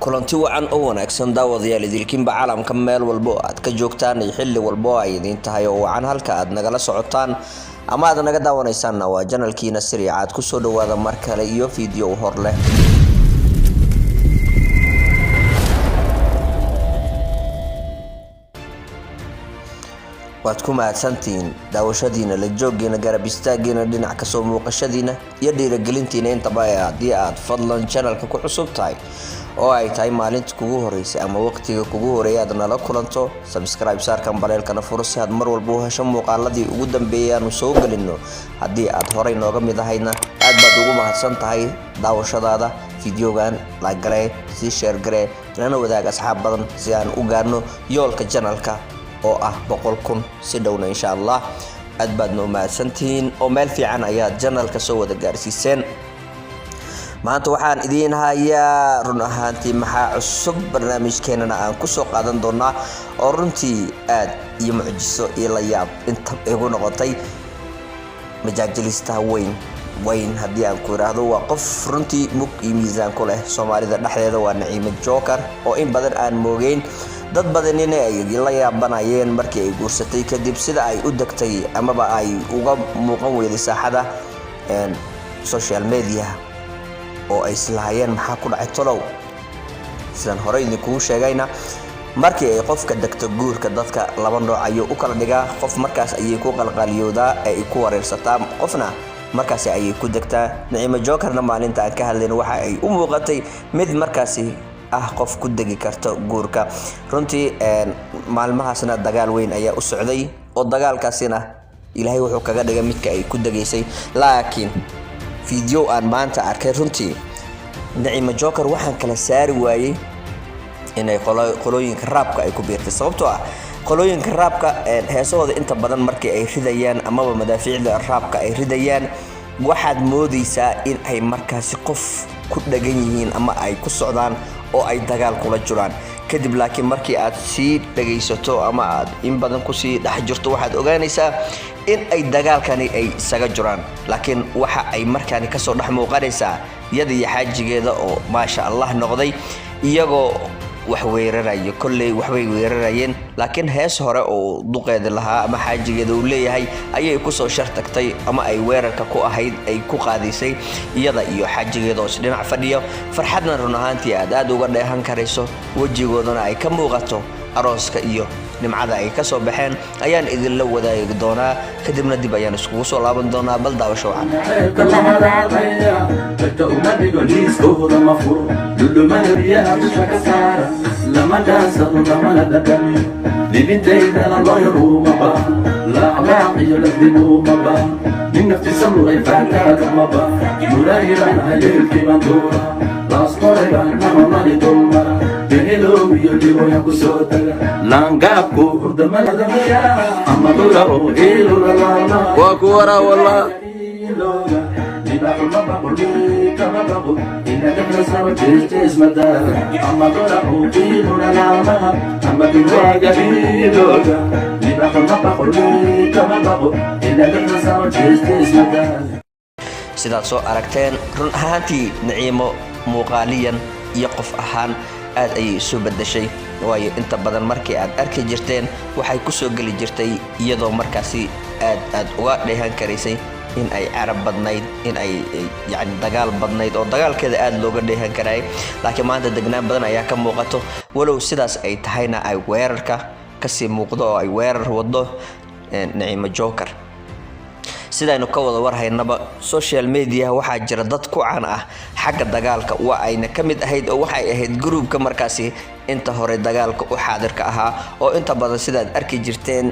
kulanti wacan oo wanaagsan daawadayaal idilkiinba caalamka meel walbo aad ka joogtaan iyo xilli walbo ay idin tahay oo wacan halka aad nagala socotaan ama aad naga daawanaysaan waa channelkiina Siriicaad ku soo dhawaada mar kale iyo video hor leh waad ku mahadsantiin daawashadiina la joogina garab istaageena dhinac ka soo muuqashadiina iyo dhiirigelintiina intaba haddii aad fadlan channelka ku cusub tahay oo ay tahay maalinta kugu horeysay ama waqtiga kugu horeeyay aad nala kulanto subscribe saarkan baleelkana furo si aad mar walba u hesho muuqaaladii ugu dambeeyay aanu soo galino haddii aad horey nooga mid ahayna aad baad ugu mahadsan tahay daawashadaada videogan like garee si share garee lana wadaag asxaab badan si aan u gaarno yoolka channelka oo ah 100,000 si dhowna insha Allah aad baad noo mahadsantiin oo meel fiican ayaa channelka soo wada gaarsiiseen maanta waxaan idin hayaa run ahaantii maxaa cusub barnaamijkeenana aan ku soo qaadan doonaa oo runtii aad iyo mucjiso iyo la yaab inta igu noqotay majaajilista weyn haddii aan ku raahdo waa qof runtii mug iyo miisaan ku leh Soomaalida dhexdeeda waa Naciimo Joker oo in badan aan moogeyn dad badan ay la yaabanayeen markii ay guursatay kadib sida ay u dagtay amaba ay uga muuqan weyday saaxada social media oo ay islaayeen maxaa ku dhacay tolow sidaan hore idinku sheegayna markii ay qofka dagto guurka dadka laba nooc ayuu u kala dhigaa qof markaas ayay ku qalqaliyoodaa ay ku wareersataa qofna markaas ayay ku dagtaa Naciimo Jokerna maalinta aan ka hadlayno waxa ay u muuqatay mid markaasi qof ku dagi karto guurka runtii maalmahaasna dagaal weyn ayaa u socday oo dagaalkaasina Ilaahay wuxuu kaga dhigay midka ay ku dageysay laakiin video aan maanta arkay runtii Naciimo Joker waxaan kala saari waayay inay qolooyinka raabka ay ku biirtay sababtoo ah qolooyinka raabka heesahooda inta badan markii ay ridayaan amaba madaafiicda raabka ay ridayaan waxaad moodaysaa in ay markaasi qof ku dhagan yihiin ama ay ku socdaan oo ay dagaal kula jiraan kadib laakiin markii aad si dhageysato ama aad in badan ku sii dhex jirto waxaad ogaanaysaa in ay dagaalkani ay isaga jiraan laakiin waxa ay markaani ka soo dhex muuqanaysaa iyada iyo xaajigeeda oo maasha Allah noqday iyagoo wax weerarayo kullee wax way weerarayeen laakiin hees hore oo duqeed lahaa ama xaajigeeda uu leeyahay ayay ku soo shartagtay ama ay weerarka ku ahayd ay ku qaadisay iyada iyo xaajigeeda oo dhinac fadhiyo farxadna run ahaantii aad uga dheehan karayso wajigoodana ay ka muuqato arooska iyo nimcada ay ka soo baxeen ayaan idin la wadaagi doonaa kadibna dib ayaan iskugu soo laaban doonaa bal daawasho wacan وكورا والله sidaad soo aragteen run ahaantii Naciimo muuqaaliyan iyo qof ahaan aad ay isu bedeshay waayo inta badan markii aad arki jirteen waxay ku soo gali jirtay iyadoo markaasi aad uga dheehan karaysay in ay carab badnayd in ay yani dagaal badnayd oo dagaalkeeda aad looga dheehan karay laakiin maanta degnaan badan ayaa ka muuqato walow sidaas ay tahayna ay weerarka ka sii muuqdo oo ay weerar wado Naciimo Joker sidaynu ka wada warhaynaba social media waxa jira dad ku caan ah xagga dagaalka waa ayna kamid ahayd oo waxay ahayd groupka markaasi inta hore dagaalka u xaadirka ahaa oo inta badan sidaad arki jirteen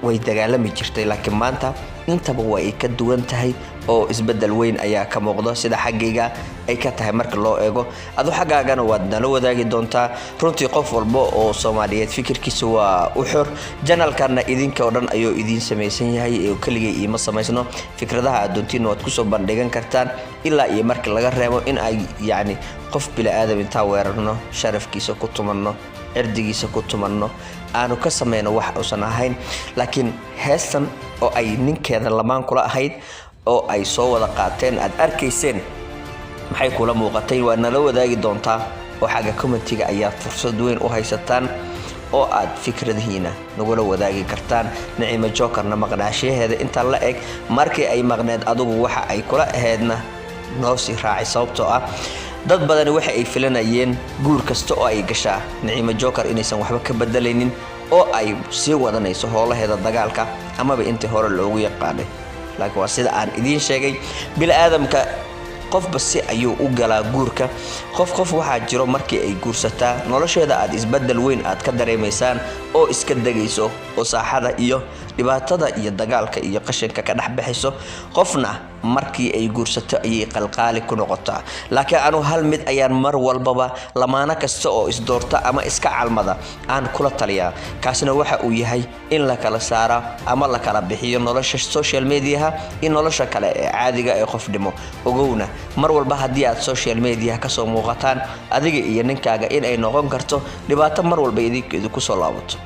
way dagaalami jirtay laakiin maanta intaba way ka duwan tahay oo isbedel weyn ayaa ka muuqdo sida xaggayga ay ka tahay marka loo eego adu xagaagana waad nala wadaagi doontaa runtii qof walba oo Soomaaliyeed fikirkiisa waa u xor channelkana idinka oo dhan ayuu idin sameeysan yahay ee kaliya ima sameysno fikradaha aad doontiin waad ku soo bandhigan kartaan ilaa iyo marka laga reebo in ay yani qof bila aadam inta weerarno sharafkiisa ku tumanno erdigiisa ku tumanno aanu ka sameeyno wax uusan ahayn laakiin heestan oo ay ninkeeda lamaan kula ahayd oo ay soo wada qaateen aad arkayseen maxay kula muuqatay waa nala wadaagi doontaa oo xagga commentiga ayaa fursad weyn u haysataan oo aad fikradihiina nagula wadaagi kartaan. Naciima Jokerna maqnaashaheeda inta la eg markii ay maqneed adigu waxa ay kula aheedna noo sii raacay sababtoo ah dad badan waxa ay filanayeen guur kasta oo ay gashaa Naciima Joker inaysan waxba ka bedelaynin oo ay sii wadanayso howlaheeda dagaalka amaba intii hore loogu yaqaanay. laakiin waa sida aan idiin sheegay bil aadamka qofba si ayuu u galaa guurka. qof waxa jiro markii ay guursataa nolosheeda aad isbedel weyn aad ka dareemaysaan oo iska dagayso oo saaxada iyo dhibaatada iyo dagaalka iyo qashinka ka dhaxbaxayso. qofna markii ay guursato ayay qalqaali ku noqotaa. laakiin anu hal mid ayaan mar walbaba lamaana kasta oo isdoorta ama iska calmada aan kula taliyaa, kaasna waxa uu yahay in la kala saaro ama la kala bixiyo nolosha social media iyo nolosha kale ee caadiga ee qof dhimo. ogowna mar walba haddii aad social media ka soo muuqataan adiga iyo ninkaaga in ay noqon karto dhibaato mar walba idinku soo laabato.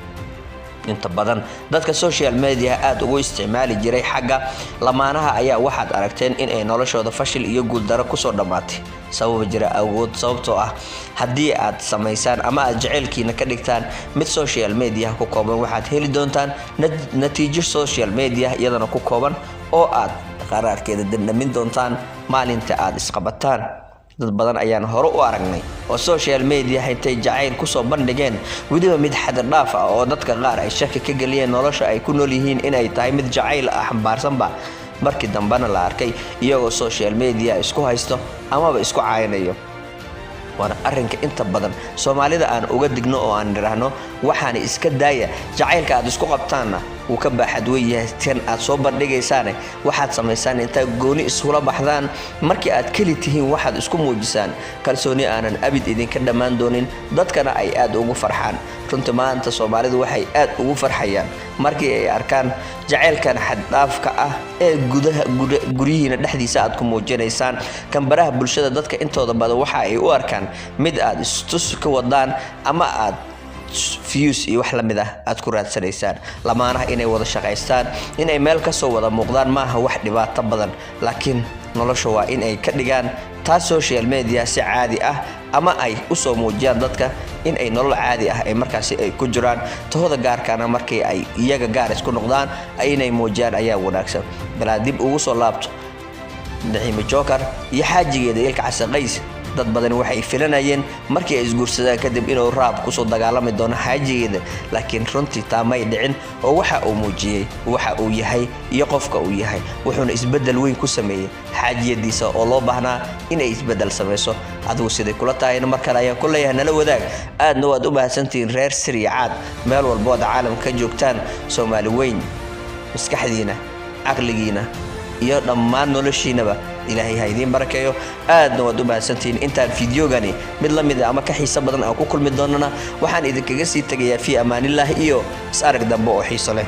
inta badan dadka social media aad ugu isticmaali jiray xagga lamaanaha ayaa waxaad aragteen in ay noloshooda fashil iyo guul daro ku soo dhamaatay sabab jira awood. sababtoo ah haddii aad samaysaan ama aad jaceylkiina ka dhigtaan mid social media ku kooban waxaad heli doontaan natiijo social media iyadana ku kooban oo aad qaraarkeeda dandamin doontaan maalinta aad isqabataan. dad badan ayaan hore u aragnay oo social media intay jacayl ku soo bandhigeen wadiba mid xad dhaaf ah oo dadka qaar ay shaki ka galiyeen nolosha ay ku nool yihiin in ay tahay mid jacayl ah xambaarsanba markii dambana la arkay iyagoo social media isku haysto amaba isku caayinayo. waana arrinka inta badan Soomaalida aan uga digno oo aan niraahno waxaan iska daaya jacaylka aad isku qabtaanna uu ka baaxad weeyahay tan aad soo bandhigaysaan waxaad samaysaan inta gooni isula baxdaan markii aad kali tihiin waxaad isku muujisaan kalsooni aanan abid idinka dhamaan doonin dadkana ay aad ugu farxaan. runtii maanta Soomaalidu waxay aad ugu farxayaan markii ay arkaan jacaylkan xad dhaafka ah ee gurihiina dhexdiisa aad ku muujinaysaan. kan baraha bulshada dadka intooda badan waxa ay u arkaan mid aad istus ka wadaan ama aad views iyo wax la mid ah aad ku raadsanaysaan. lamaanaha inay wada shaqaystaan inay meel ka soo wada muuqdaan maaha wax dhibaato badan, laakiin nolosha waa in ay ka dhigaan taas social media si caadi ah ama ay u soo muujiyaan dadka in ay nolol caadi ah ay markaasi ay ku jiraan. tahooda gaarkaana markii ay iyaga gaar isku noqdaan inay muujiyaan ayaa wanaagsan. balaa dib ugu soo laabto Naciima Joker iyo xaajigeeda Ilka Case Qays. dad badan waxay filanayeen markii ay isguursadaan kadib inuu raab ku soo dagaalami doono xaajigeeda, laakiin runtii taamay dhicin oo waxa uu muujiyay waxa uu yahay iyo qofka uu yahay. wuxuuna isbedel weyn ku sameeyay xaajiyadiisa oo loo baahnaa inay isbedel sameeyso. adigu sidii kula taayna markale ayaan ku leeyahay nala wadaag. aadna waad u mahadsantihiin reer Siriyaad meel walba oo caalamka ka joogtaan. Soomaali weyn maskaxdiina aqligiina iyo dhammaan noloshiinaba ilaahay ha idin barakeeyo. aadna waad u mahadsantihiin. intaan fiidiyogani mid la mid ah ama ka xiiso badan aan ku kulmi doonana waxaan idinkaga sii tagayaa fi amaanillah iyo is arag dambe oo xiiso leh.